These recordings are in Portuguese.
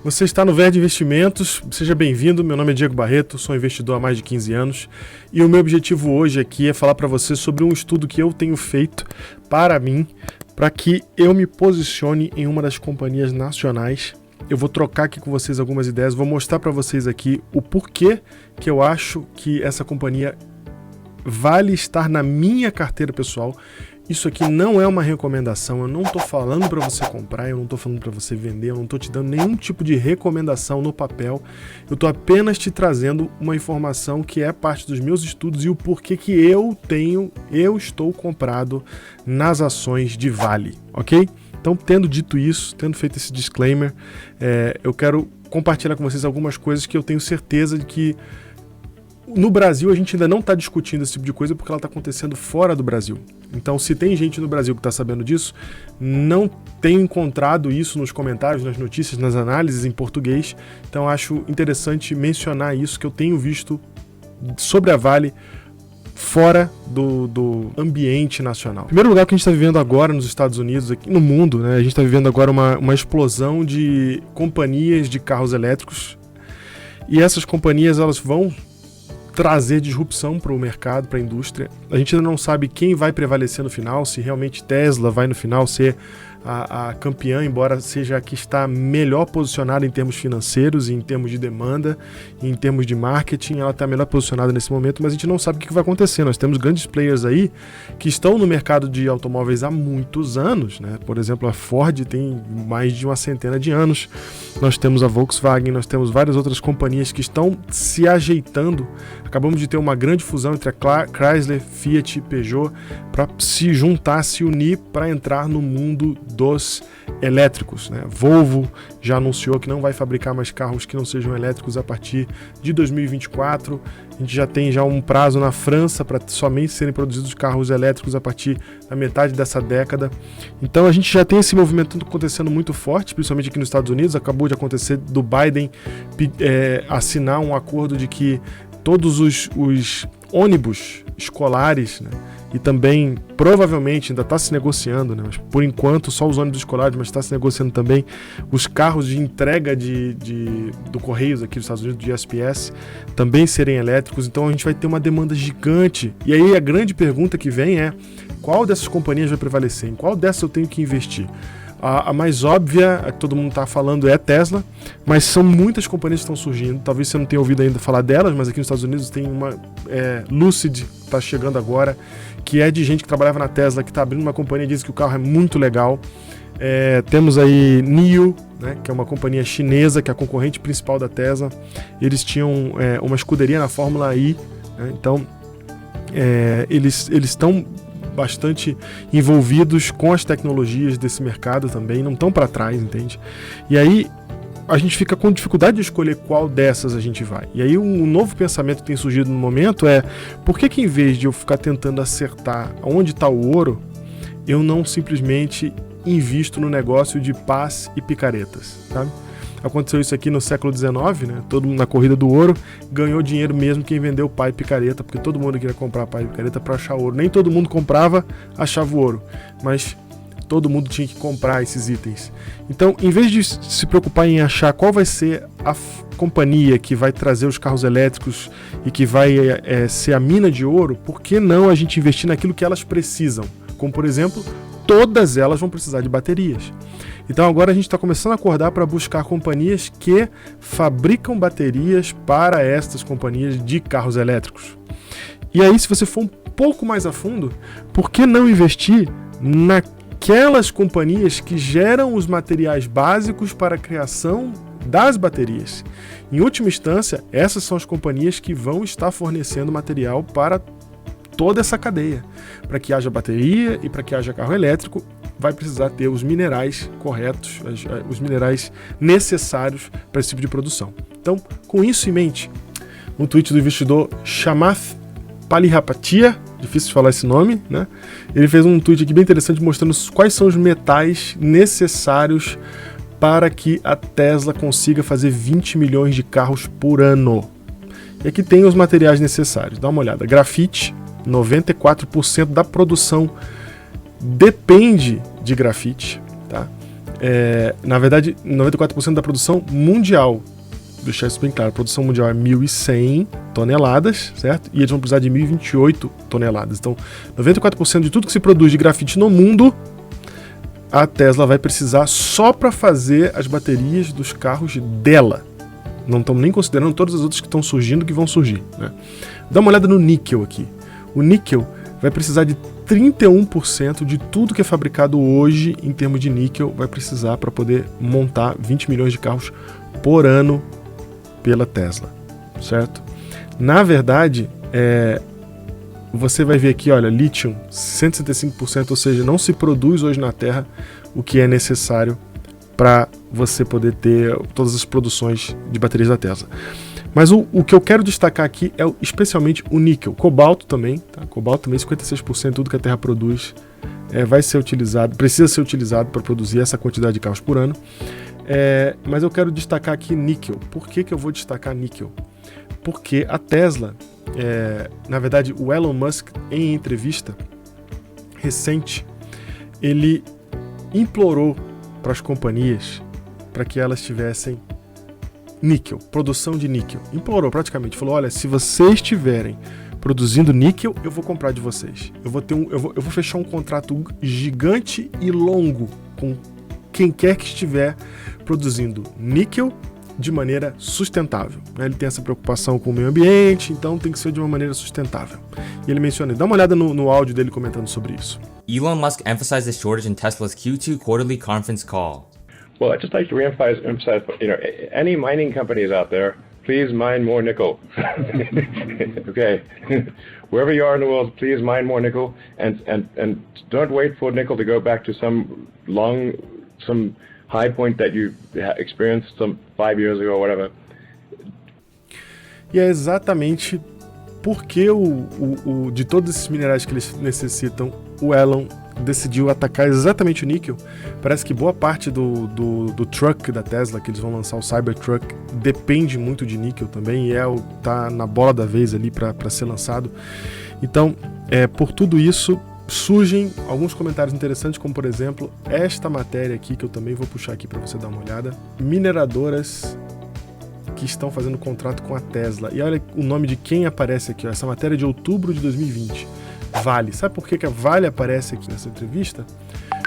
Você está no Verde Investimentos, seja bem-vindo, meu nome é Diego Barreto, sou investidor há mais de 15 anos e o meu objetivo hoje aqui é falar para você sobre um estudo que eu tenho feito para mim, para que eu me posicione em uma das companhias nacionais. Eu vou trocar aqui com vocês algumas ideias, vou mostrar para vocês aqui o porquê que eu acho que essa companhia vale estar na minha carteira pessoal. Isso aqui não é uma recomendação, eu não estou falando para você comprar, eu não estou falando para você vender, eu não estou te dando nenhum tipo de recomendação no papel, eu estou apenas te trazendo uma informação que é parte dos meus estudos e o porquê que eu estou comprado nas ações de Vale, ok? Então, tendo dito isso, tendo feito esse disclaimer, eu quero compartilhar com vocês algumas coisas que eu tenho certeza de que no Brasil a gente ainda não está discutindo esse tipo de coisa porque ela está acontecendo fora do Brasil. Então, se tem gente no Brasil que está sabendo disso, não tenho encontrado isso nos comentários, nas notícias, nas análises em português. Então, acho interessante mencionar isso que eu tenho visto sobre a Vale fora do ambiente nacional. Em primeiro lugar, o que a gente está vivendo agora nos Estados Unidos, aqui no mundo, né? A gente está vivendo agora uma explosão de companhias de carros elétricos e essas companhias elas vão trazer disrupção para o mercado, para a indústria. A gente ainda não sabe quem vai prevalecer no final, se realmente Tesla vai no final ser a campeã, embora seja a que está melhor posicionada em termos financeiros, em termos de demanda, em termos de marketing, ela está melhor posicionada nesse momento, mas a gente não sabe o que vai acontecer. Nós temos grandes players aí que estão no mercado de automóveis há muitos anos, né? Por exemplo, a Ford tem mais de uma centena de anos, nós temos a Volkswagen, nós temos várias outras companhias que estão se ajeitando. Acabamos de ter uma grande fusão entre a Chrysler, Fiat e Peugeot para se juntar, se unir para entrar no mundo dos elétricos, né? Volvo já anunciou que não vai fabricar mais carros que não sejam elétricos a partir de 2024. A gente já tem um prazo na França para somente serem produzidos carros elétricos a partir da metade dessa década. Então a gente já tem esse movimento acontecendo muito forte, principalmente aqui nos Estados Unidos. Acabou de acontecer do Biden assinar um acordo de que todos os ônibus escolares, né, e também provavelmente ainda está se negociando, né, mas por enquanto só os ônibus escolares, mas está se negociando também os carros de entrega do Correios aqui dos Estados Unidos, de USPS, também serem elétricos. Então a gente vai ter uma demanda gigante. E aí a grande pergunta que vem é: qual dessas companhias vai prevalecer? Em qual dessas eu tenho que investir? A mais óbvia, a que todo mundo está falando, é a Tesla, mas são muitas companhias que estão surgindo. Talvez você não tenha ouvido ainda falar delas, mas aqui nos Estados Unidos tem uma Lucid, está chegando agora, que é de gente que trabalhava na Tesla, que está abrindo uma companhia e diz que o carro é muito legal. Temos aí NIO, né, que é uma companhia chinesa, que é a concorrente principal da Tesla. Eles tinham uma escuderia na Fórmula I, né, então eles estão bastante envolvidos com as tecnologias desse mercado também, não estão para trás, entende? E aí a gente fica com dificuldade de escolher qual dessas a gente vai. E aí um novo pensamento que tem surgido no momento é: por que em vez de eu ficar tentando acertar onde está o ouro, eu não simplesmente invisto no negócio de pás e picaretas, sabe? Aconteceu isso aqui no século XIX, né? Todo mundo na corrida do ouro ganhou dinheiro mesmo quem vendeu pá e picareta, porque todo mundo queria comprar pá e picareta para achar ouro. Nem todo mundo comprava, achava o ouro, mas todo mundo tinha que comprar esses itens. Então, em vez de se preocupar em achar qual vai ser a companhia que vai trazer os carros elétricos e que vai ser a mina de ouro, por que não a gente investir naquilo que elas precisam? Como, por exemplo, todas elas vão precisar de baterias. Então agora a gente está começando a acordar para buscar companhias que fabricam baterias para estas companhias de carros elétricos. E aí, se você for um pouco mais a fundo, por que não investir naquelas companhias que geram os materiais básicos para a criação das baterias? Em última instância, essas são as companhias que vão estar fornecendo material para toda essa cadeia. Para que haja bateria e para que haja carro elétrico, vai precisar ter os minerais corretos, os minerais necessários para esse tipo de produção. Então, com isso em mente, um tweet do investidor Chamath Palihapitiya, difícil de falar esse nome, né? Ele fez um tweet aqui bem interessante mostrando quais são os metais necessários para que a Tesla consiga fazer 20 milhões de carros por ano. E aqui tem os materiais necessários, dá uma olhada. Grafite, 94% da produção depende de grafite, tá? na verdade, 94% da produção mundial. Deixar isso bem claro, a produção mundial é 1.100 toneladas, certo? E eles vão precisar de 1.028 toneladas. Então, 94% de tudo que se produz de grafite no mundo, a Tesla vai precisar só para fazer as baterias dos carros dela. Não estamos nem considerando todas as outras que estão surgindo, que vão surgir, né? Dá uma olhada no níquel aqui. O níquel vai precisar de 31% de tudo que é fabricado hoje em termos de níquel, vai precisar para poder montar 20 milhões de carros por ano pela Tesla, certo? Na verdade, você vai ver aqui, olha, lítio, 175%, ou seja, não se produz hoje na Terra o que é necessário para você poder ter todas as produções de baterias da Tesla. Mas o que eu quero destacar aqui é especialmente o níquel. Cobalto também, tá? Cobalto também, 56% de tudo que a Terra produz vai ser utilizado, precisa ser utilizado para produzir essa quantidade de carros por ano. Mas eu quero destacar aqui níquel. Por que eu vou destacar níquel? Porque a Tesla, na verdade, o Elon Musk, em entrevista recente, ele implorou para as companhias para que elas tivessem níquel, produção de níquel. Implorou praticamente, falou: olha, se vocês estiverem produzindo níquel, eu vou comprar de vocês. Eu vou fechar um contrato gigante e longo com quem quer que estiver produzindo níquel de maneira sustentável. Ele tem essa preocupação com o meio ambiente, então tem que ser de uma maneira sustentável. E ele menciona, dá uma olhada no áudio dele comentando sobre isso. Elon Musk emphasized the shortage in Tesla's Q2 quarterly conference call. Well, I'd just like to reemphasize, any mining companies out there, please mine more nickel. Okay, wherever you are in the world, please mine more nickel, and don't wait for nickel to go back to some high point that you experienced some 5 years ago or whatever. E é exatamente porque de todos esses minerais que eles necessitam, o Elon decidiu atacar exatamente o níquel. Parece que boa parte do truck da Tesla, que eles vão lançar, o Cybertruck, depende muito de níquel também, e tá na bola da vez ali para ser lançado. Então, por tudo isso, surgem alguns comentários interessantes, como por exemplo, esta matéria aqui, que eu também vou puxar aqui para você dar uma olhada. Mineradoras que estão fazendo contrato com a Tesla. E olha o nome de quem aparece aqui, ó, essa matéria é de outubro de 2020. Vale. Sabe por que a Vale aparece aqui nessa entrevista?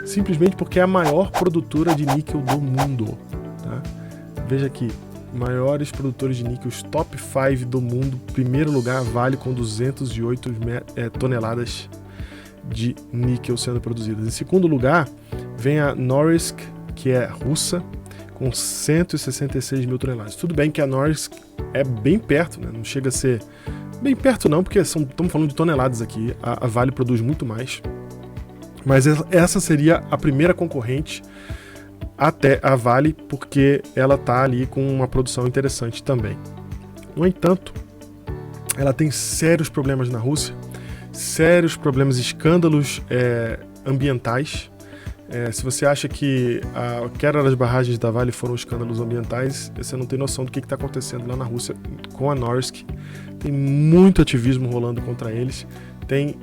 Simplesmente porque é a maior produtora de níquel do mundo. Tá? Veja aqui, maiores produtores de níquel, os top 5 do mundo. Primeiro lugar, a Vale com 208 toneladas de níquel sendo produzidas. Em segundo lugar, vem a Norilsk, que é russa, com 166 mil toneladas. Tudo bem que a Norilsk é bem perto, né? Não chega a ser bem perto não, porque estamos falando de toneladas aqui. A Vale produz muito mais. Mas essa seria a primeira concorrente até a Vale, porque ela está ali com uma produção interessante também. No entanto, ela tem sérios problemas na Rússia, sérios problemas, escândalos ambientais. Se você acha que a queda das barragens da Vale foram escândalos ambientais, você não tem noção do que está acontecendo lá na Rússia com a Norilsk. Tem muito ativismo rolando contra eles, tem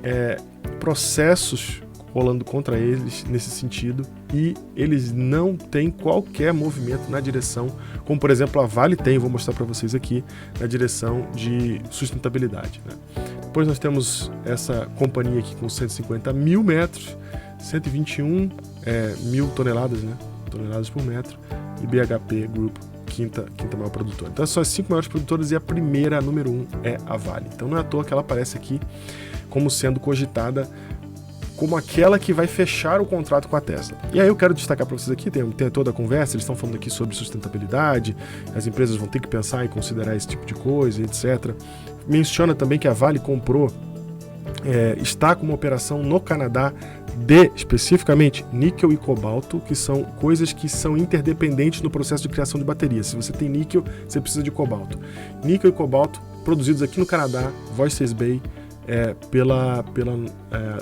processos rolando contra eles nesse sentido, e eles não têm qualquer movimento na direção, como por exemplo a Vale tem, vou mostrar para vocês aqui, na direção de sustentabilidade, né? Depois nós temos essa companhia aqui com 150 mil metros, 121 mil toneladas, né? Toneladas por metro, e BHP Group, quinta maior produtora. Então são as 5 maiores produtoras e a primeira, a número 1, é a Vale. Então não é à toa que ela aparece aqui como sendo cogitada como aquela que vai fechar o contrato com a Tesla. E aí eu quero destacar para vocês aqui, tem toda a conversa, eles estão falando aqui sobre sustentabilidade, as empresas vão ter que pensar e considerar esse tipo de coisa, etc. Menciona também que a Vale comprou, está com uma operação no Canadá de, especificamente, níquel e cobalto, que são coisas que são interdependentes no processo de criação de baterias. Se você tem níquel, você precisa de cobalto. Níquel e cobalto produzidos aqui no Canadá, Voisey's Bay, pela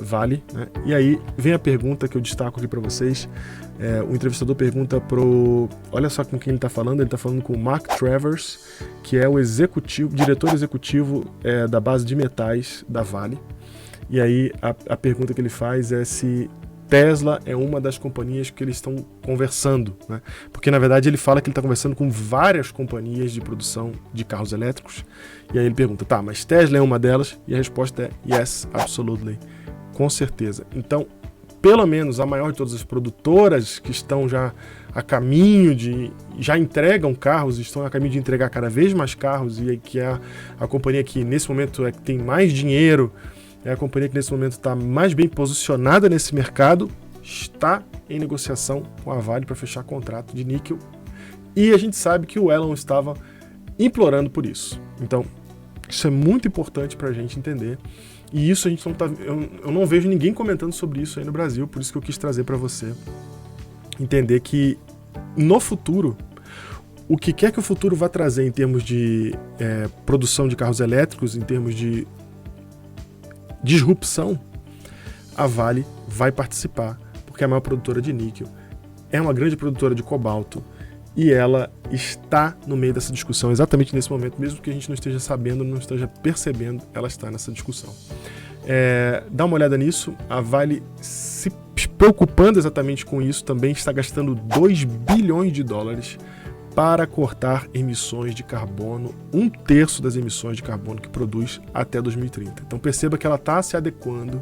Vale, né? E aí vem a pergunta que eu destaco aqui para vocês. O entrevistador pergunta olha só com quem ele está falando. Ele está falando com o Mark Travers, que é o diretor executivo da base de metais da Vale. E aí a pergunta que ele faz é se Tesla é uma das companhias que eles estão conversando, né? Porque, na verdade, ele fala que ele está conversando com várias companhias de produção de carros elétricos. E aí ele pergunta, tá, mas Tesla é uma delas? E a resposta é yes, absolutely. Com certeza. Então, pelo menos a maior de todas as produtoras que estão já a caminho de... já entregam carros, estão a caminho de entregar cada vez mais carros, e que é a companhia que, nesse momento, é que tem mais dinheiro, é a companhia que nesse momento está mais bem posicionada nesse mercado, está em negociação com a Vale para fechar contrato de níquel. E a gente sabe que o Elon estava implorando por isso. Então, isso é muito importante para a gente entender. E isso a gente não tá, eu não vejo ninguém comentando sobre isso aí no Brasil, por isso que eu quis trazer para você entender que no futuro, o que quer que o futuro vá trazer em termos de produção de carros elétricos, em termos de disrupção, a Vale vai participar, porque é a maior produtora de níquel, é uma grande produtora de cobalto, e ela está no meio dessa discussão exatamente nesse momento, mesmo que a gente não esteja sabendo, não esteja percebendo, ela está nessa discussão. Dá uma olhada nisso, a Vale, se preocupando exatamente com isso, também está gastando 2 bilhões de dólares para cortar emissões de carbono, 1/3 das emissões de carbono que produz até 2030. Então perceba que ela está se adequando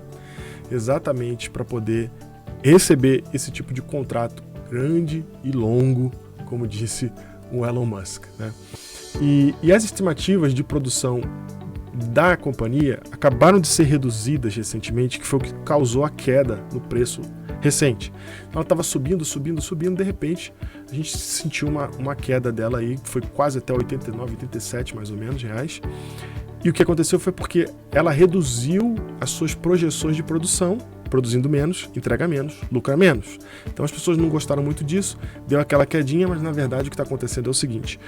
exatamente para poder receber esse tipo de contrato grande e longo, como disse o Elon Musk, né? E as estimativas de produção da companhia acabaram de ser reduzidas recentemente, que foi o que causou a queda no preço recente. Ela estava subindo, de repente a gente sentiu uma queda dela aí, que foi quase até 89, 87 mais ou menos reais. E o que aconteceu foi porque ela reduziu as suas projeções de produção, produzindo menos, entrega menos, lucra menos. Então as pessoas não gostaram muito disso, deu aquela quedinha, mas na verdade o que está acontecendo é o seguinte: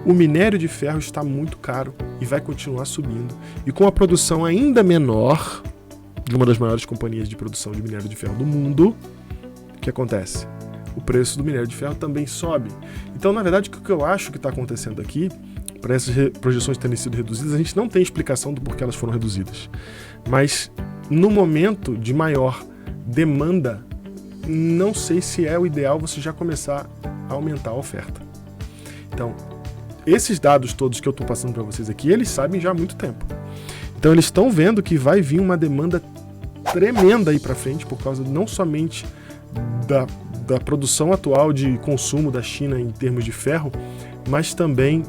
o minério de ferro está muito caro e vai continuar subindo. E com a produção ainda menor de uma das maiores companhias de produção de minério de ferro do mundo, o que acontece? O preço do minério de ferro também sobe. Então, na verdade, o que eu acho que está acontecendo aqui, para essas projeções terem sido reduzidas, a gente não tem explicação do porquê elas foram reduzidas. Mas, no momento de maior demanda, não sei se é o ideal você já começar a aumentar a oferta. Então, esses dados todos que eu estou passando para vocês aqui, eles sabem já há muito tempo. Então, eles estão vendo que vai vir uma demanda tremenda aí para frente, por causa não somente da produção atual de consumo da China em termos de ferro, mas também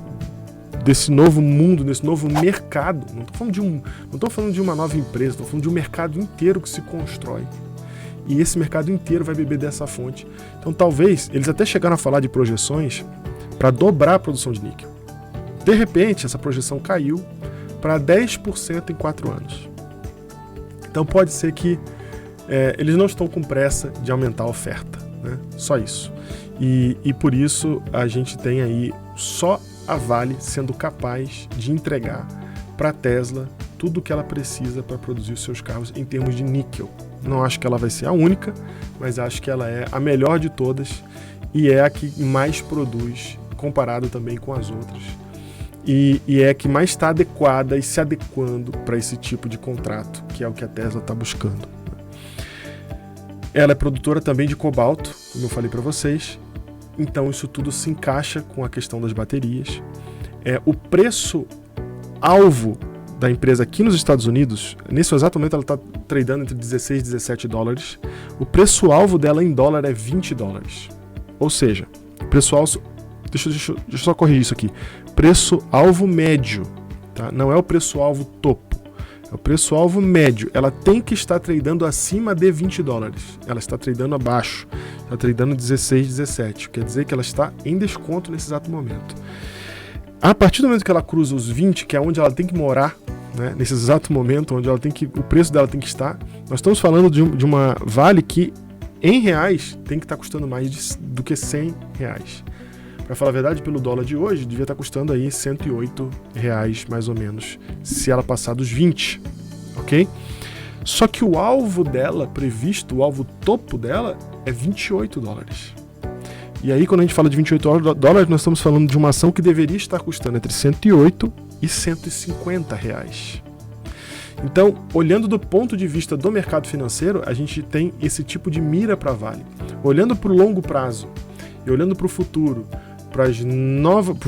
desse novo mundo, desse novo mercado. Não estou falando de uma nova empresa, estou falando de um mercado inteiro que se constrói. E esse mercado inteiro vai beber dessa fonte. Então, talvez, eles até chegaram a falar de projeções para dobrar a produção de níquel. De repente, essa projeção caiu para 10% em 4 anos. Então, pode ser que eles não estão com pressa de aumentar a oferta, né? Só isso. E por isso a gente tem aí só a Vale sendo capaz de entregar para a Tesla tudo o que ela precisa para produzir os seus carros em termos de níquel. Não acho que ela vai ser a única, mas acho que ela é a melhor de todas e é a que mais produz, comparado também com as outras. E é a que mais está adequada e se adequando para esse tipo de contrato, que é o que a Tesla está buscando. Ela é produtora também de cobalto, como eu falei para vocês. Então isso tudo se encaixa com a questão das baterias. O preço-alvo da empresa aqui nos Estados Unidos, nesse exato momento ela está tradando entre 16 e 17 dólares. O preço-alvo dela em dólar é 20 dólares. Ou seja, preço-alvo... Deixa eu só corrigir isso aqui. Preço-alvo médio, tá? Não é o preço-alvo topo. É o preço-alvo médio. Ela tem que estar tradando acima de 20 dólares. Ela está tradando abaixo. Está tradando 16, 17. Quer dizer que ela está em desconto nesse exato momento. A partir do momento que ela cruza os 20, que é onde ela tem que morar, né, nesse exato momento, onde ela tem que, o preço dela tem que estar, nós estamos falando de uma Vale que, em reais, tem que estar custando mais do que 100 reais. Para falar a verdade, pelo dólar de hoje, devia estar custando aí 108 reais, mais ou menos, se ela passar dos 20, ok? Só que o alvo dela, previsto, o alvo topo dela, é 28 dólares. E aí, quando a gente fala de 28 dólares, nós estamos falando de uma ação que deveria estar custando entre 108 e 150 reais. Então, olhando do ponto de vista do mercado financeiro, a gente tem esse tipo de mira para a Vale. Olhando para o longo prazo e olhando para o futuro, para os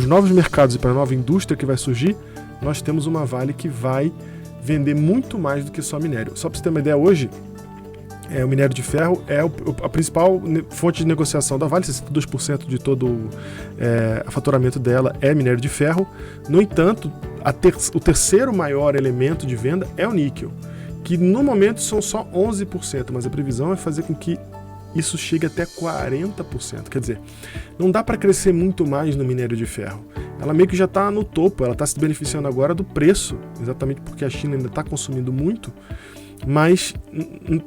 novos mercados e para a nova indústria que vai surgir, nós temos uma Vale que vai vender muito mais do que só minério. Só para você ter uma ideia, hoje, o minério de ferro é a principal fonte de negociação da Vale, 62% de todo o faturamento dela é minério de ferro. No entanto, o terceiro maior elemento de venda é o níquel, que no momento são só 11%, mas a previsão é fazer com que isso chegue até 40%. Quer dizer, não dá para crescer muito mais no minério de ferro. Ela meio que já está no topo, ela está se beneficiando agora do preço, exatamente porque a China ainda está consumindo muito, mas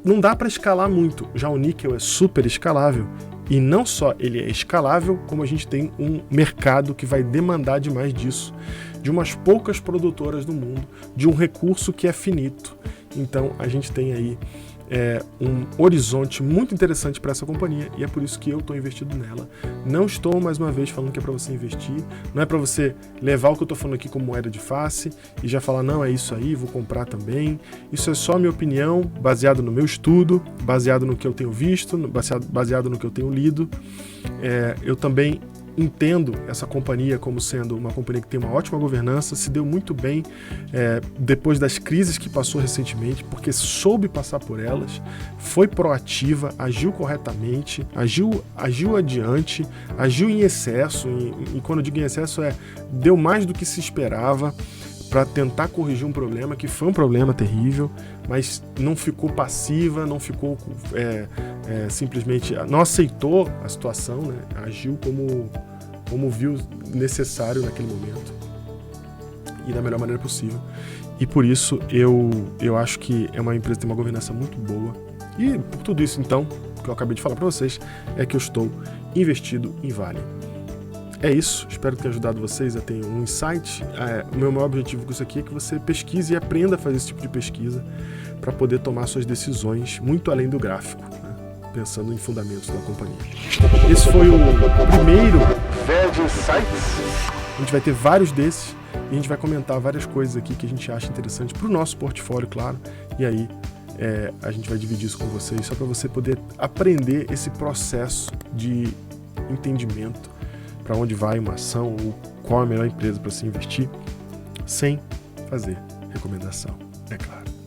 não dá para escalar muito. Já o níquel é super escalável, e não só ele é escalável, como a gente tem um mercado que vai demandar demais disso, de umas poucas produtoras no mundo, de um recurso que é finito. Então a gente tem aí um horizonte muito interessante para essa companhia, e é por isso que eu estou investido nela. Não estou, mais uma vez, falando que é para você investir, não é para você levar o que eu estou falando aqui como moeda de face e já falar, não, é isso aí, vou comprar também. Isso é só minha opinião, baseado no meu estudo, baseado no que eu tenho visto, baseado no que eu tenho lido. Eu também entendo essa companhia como sendo uma companhia que tem uma ótima governança, se deu muito bem depois das crises que passou recentemente, porque soube passar por elas, foi proativa, agiu corretamente, agiu adiante, agiu em excesso, e quando eu digo em excesso deu mais do que se esperava para tentar corrigir um problema, que foi um problema terrível, mas não ficou passiva, não ficou simplesmente, não aceitou a situação, né? Agiu como viu necessário naquele momento e da melhor maneira possível. E por isso eu acho que é uma empresa que tem uma governança muito boa. E por tudo isso, então, que eu acabei de falar para vocês, é que eu estou investido em Vale. É isso, espero ter ajudado vocês a ter um insight. O meu maior objetivo com isso aqui é que você pesquise e aprenda a fazer esse tipo de pesquisa para poder tomar suas decisões muito além do gráfico, né? Pensando em fundamentos da companhia. Esse foi o primeiro VEG Insights. A gente vai ter vários desses e a gente vai comentar várias coisas aqui que a gente acha interessante para o nosso portfólio, claro. E aí a gente vai dividir isso com vocês só para você poder aprender esse processo de entendimento para onde vai uma ação ou qual é a melhor empresa para se investir, sem fazer recomendação, é claro.